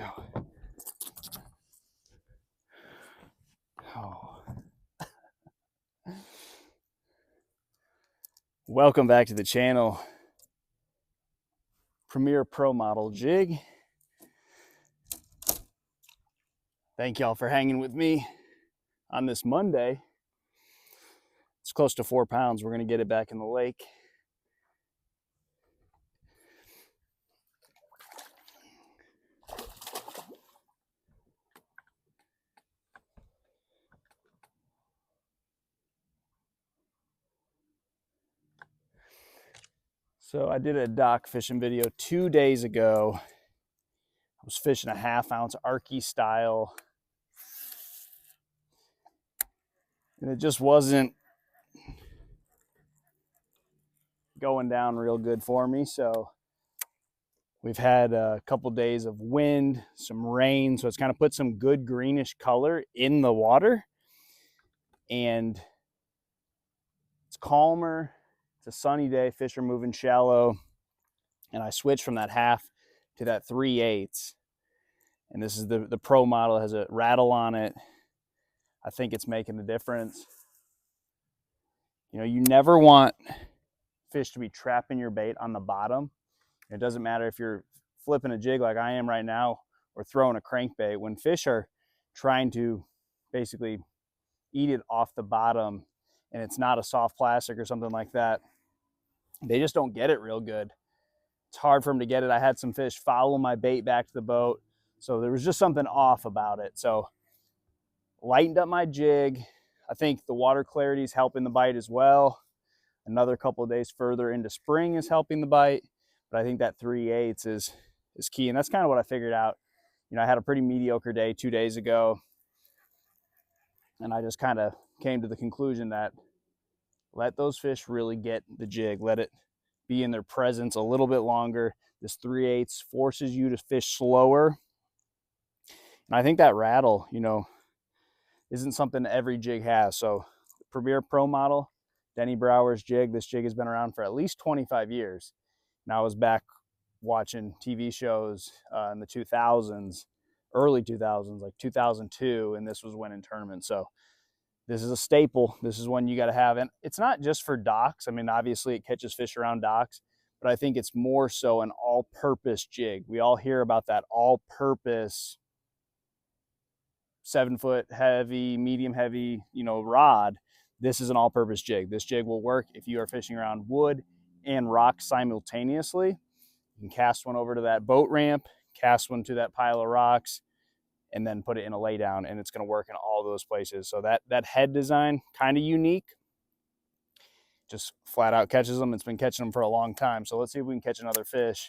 go. Oh. Welcome back to the channel. Premier Pro Model jig. Thank y'all for hanging with me on this Monday. It's close to 4 pounds. We're going to get it back in the lake. So I did a dock fishing video 2 days ago. I was fishing a 1/2 ounce Arky style, and it just wasn't going down real good for me. So we've had a couple days of wind, some rain, so it's kind of put some good greenish color in the water, and it's calmer. It's a sunny day, fish are moving shallow, and I switched from that 1/2 to that 3/8. And this is the Pro model. It has a rattle on it. I think it's making a difference. You know, you never want fish to be trapping your bait on the bottom. It doesn't matter if you're flipping a jig like I am right now or throwing a crankbait. When fish are trying to basically eat it off the bottom and it's not a soft plastic or something like that, they just don't get it real good. It's hard for them to get it. I had some fish follow my bait back to the boat, so there was just something off about it. So lightened up my jig. I think the water clarity is helping the bite as well. Another couple of days further into spring is helping the bite, but I think that 3/8 is key, and that's kind of what I figured out. You know, I had a pretty mediocre day 2 days ago, and I just kind of came to the conclusion that let those fish really get the jig. Let it be in their presence a little bit longer. This 3/8 forces you to fish slower. And I think that rattle, you know, isn't something every jig has. So Premier Pro model, Denny Brauer's jig. This jig has been around for at least 25 years. And I was back watching TV shows in the 2000s, early 2000s, like 2002, and this was winning tournaments. So this is a staple. This is one you got to have. And it's not just for docks. I mean, obviously it catches fish around docks, but I think it's more so an all-purpose jig. We all hear about that all-purpose 7-foot heavy, medium heavy, you know, rod. This is an all-purpose jig. This jig will work if you are fishing around wood and rock simultaneously. You can cast one over to that boat ramp, cast one to that pile of rocks, and then put it in a laydown, and it's going to work in all those places. So that head design, kind of unique, just flat out catches them. It's been catching them for a long time. So let's see if we can catch another fish.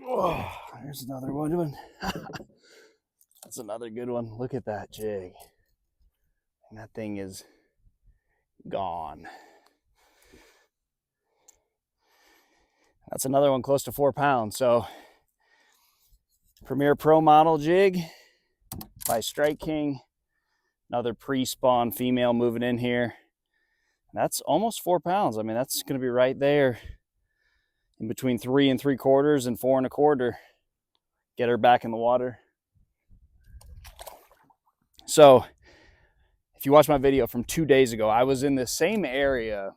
Oh, there's another one. That's another good one. Look at that jig. And that thing is gone. That's another one close to 4 pounds. So Premier Pro model jig by Strike King. Another pre-spawn female moving in here. That's almost 4 pounds. I mean, that's going to be right there in between 3 3/4 and 4 1/4. Get her back in the water. So if you watch my video from 2 days ago, I was in the same area,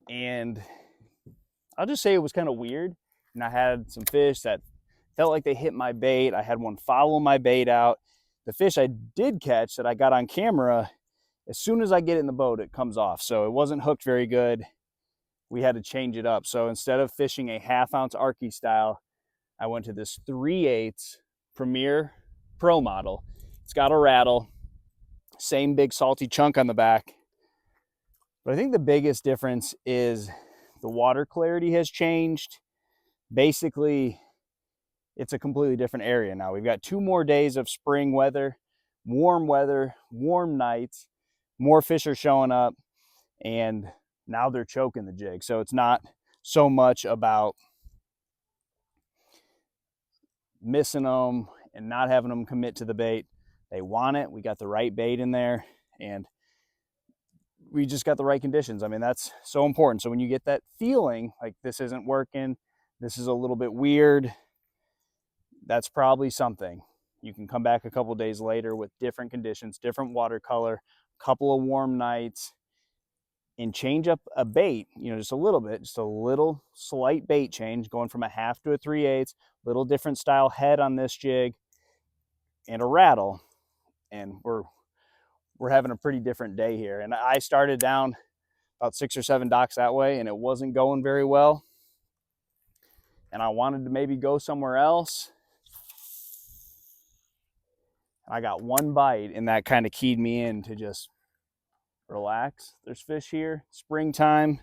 and I'll just say it was kind of weird. And I had some fish that felt like they hit my bait. I had one follow my bait out. The fish I did catch that I got on camera, as soon as I get in the boat, it comes off. So it wasn't hooked very good. We had to change it up. So instead of fishing a 1/2 ounce Arky style, I went to this 3/8 Premier Pro model. It's got a rattle, same big salty chunk on the back. But I think the biggest difference is the water clarity has changed. Basically, it's a completely different area now. We've got 2 more days of spring weather, warm nights, more fish are showing up. and now they're choking the jig. So it's not so much about missing them and not having them commit to the bait. They want it. We got the right bait in there, and we just got the right conditions. I mean, that's so important. So when you get that feeling like this isn't working, this is a little bit weird, that's probably something. You can come back a couple days later with different conditions, different watercolor, a couple of warm nights, and change up a bait, just a little bit, just a little slight bait change, going from a 1/2 to a 3/8, little different style head on this jig, and a rattle. And we're having a pretty different day here. And I started down about 6 or 7 docks that way, and it wasn't going very well. And I wanted to maybe go somewhere else. I got one bite, and that kind of keyed me in to just relax. There's fish here. Springtime.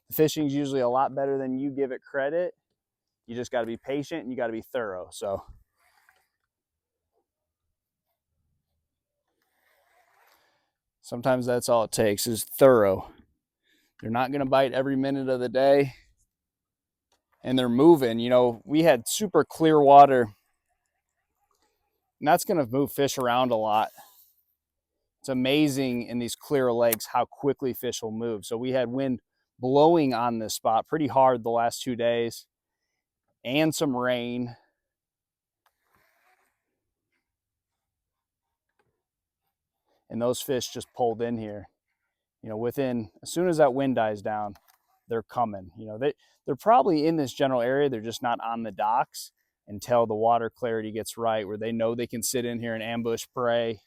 The fishing is usually a lot better than you give it credit. You just got to be patient and you got to be thorough. So sometimes that's all it takes, is thorough. They're not going to bite every minute of the day, and they're moving. We had super clear water, and that's going to move fish around a lot. It's amazing in these clear lakes how quickly fish will move. So we had wind blowing on this spot pretty hard the last 2 days, and some rain. And those fish just pulled in here. As soon as that wind dies down, they're coming. They're probably in this general area. They're just not on the docks until the water clarity gets right, where they know they can sit in here and ambush prey.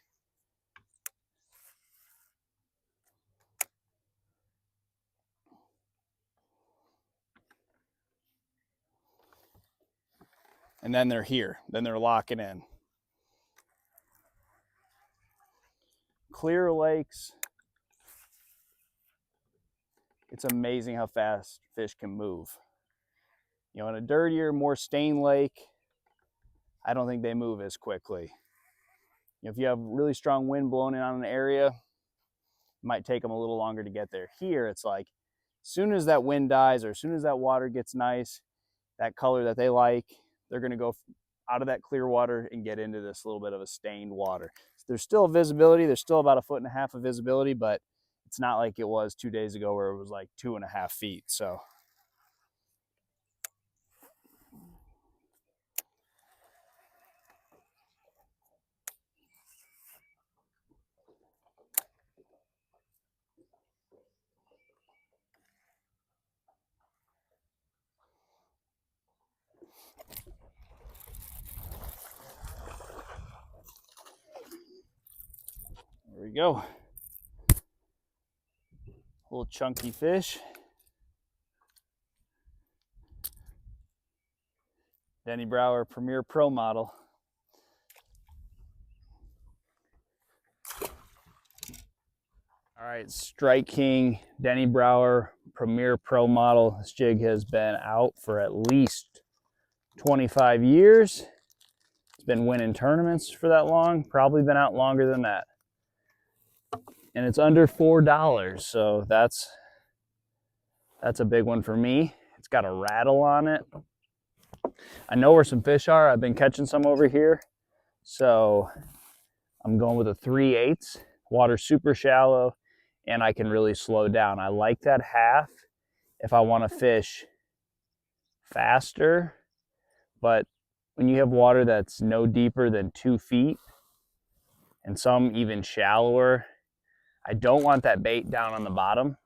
And then they're here. Then they're locking in. Clear lakes, it's amazing how fast fish can move. In a dirtier, more stained lake, I don't think they move as quickly. If you have really strong wind blowing in on an area, it might take them a little longer to get there. Here, it's like, as soon as that wind dies, or as soon as that water gets nice, that color that they like, they're going to go out of that clear water and get into this little bit of a stained water. There's still visibility. There's still about 1.5 feet of visibility, but it's not like it was 2 days ago where it was like 2.5 feet. So there we go. Little chunky fish. Denny Brauer Premier Pro model. All right, Strike King Denny Brauer Premier Pro model. This jig has been out for at least 25 years. It's been winning tournaments for that long, probably been out longer than that. And it's under $4, so that's a big one for me. It's got a rattle on it. I know where some fish are. I've been catching some over here. So I'm going with a 3/8. Water super shallow, and I can really slow down. I like that 1/2 if I want to fish faster, but when you have water that's no deeper than 2 feet, and some even shallower, I don't want that bait down on the bottom.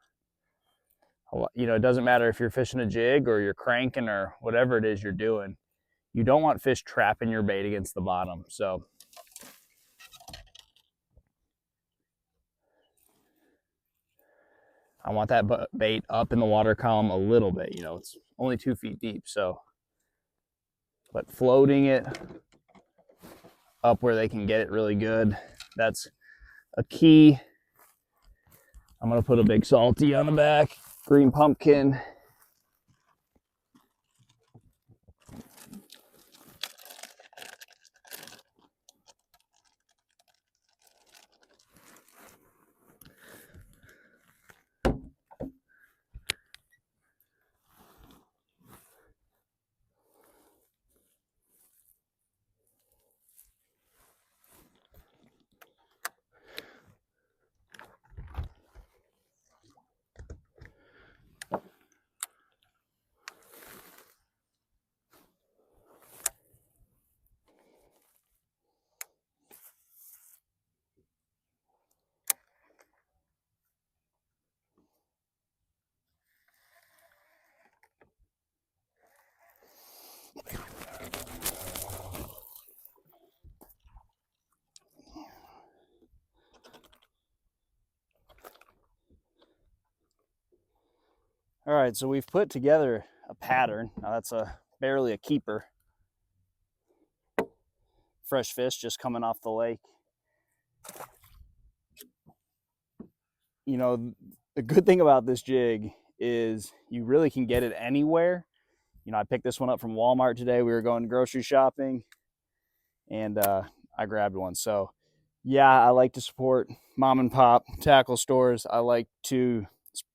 It doesn't matter if you're fishing a jig or you're cranking or whatever it is you're doing. You don't want fish trapping your bait against the bottom. So I want that bait up in the water column a little bit. It's only 2 feet deep, but floating it up where they can get it really good, that's a key. I'm going to put a big salty on the back, green pumpkin. All right, so we've put together a pattern. Now that's barely a keeper. Fresh fish just coming off the lake. You know, the good thing about this jig is you really can get it anywhere. You know, I picked this one up from Walmart today. We were going grocery shopping, and I grabbed one. So yeah, I like to support mom and pop tackle stores. I like to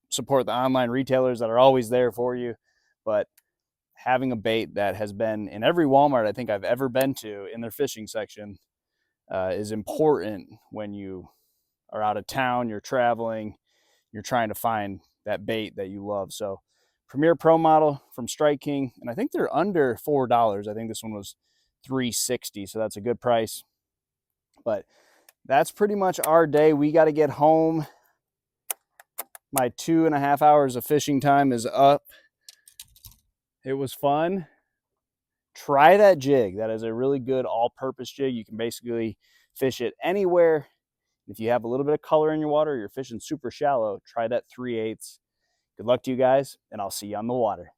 support the online retailers that are always there for you. But having a bait that has been in every Walmart I think I've ever been to in their fishing section is important when you are out of town, you're traveling, you're trying to find that bait that you love. So Premier Pro model from Strike King, and I think they're under $4. I think this one was $3.60, so that's a good price. But that's pretty much our day. We got to get home. My 2.5 hours of fishing time is up. It was fun. Try that jig. That is a really good all-purpose jig. You can basically fish it anywhere. If you have a little bit of color in your water, you're fishing super shallow, try that 3/8. Good luck to you guys, and I'll see you on the water.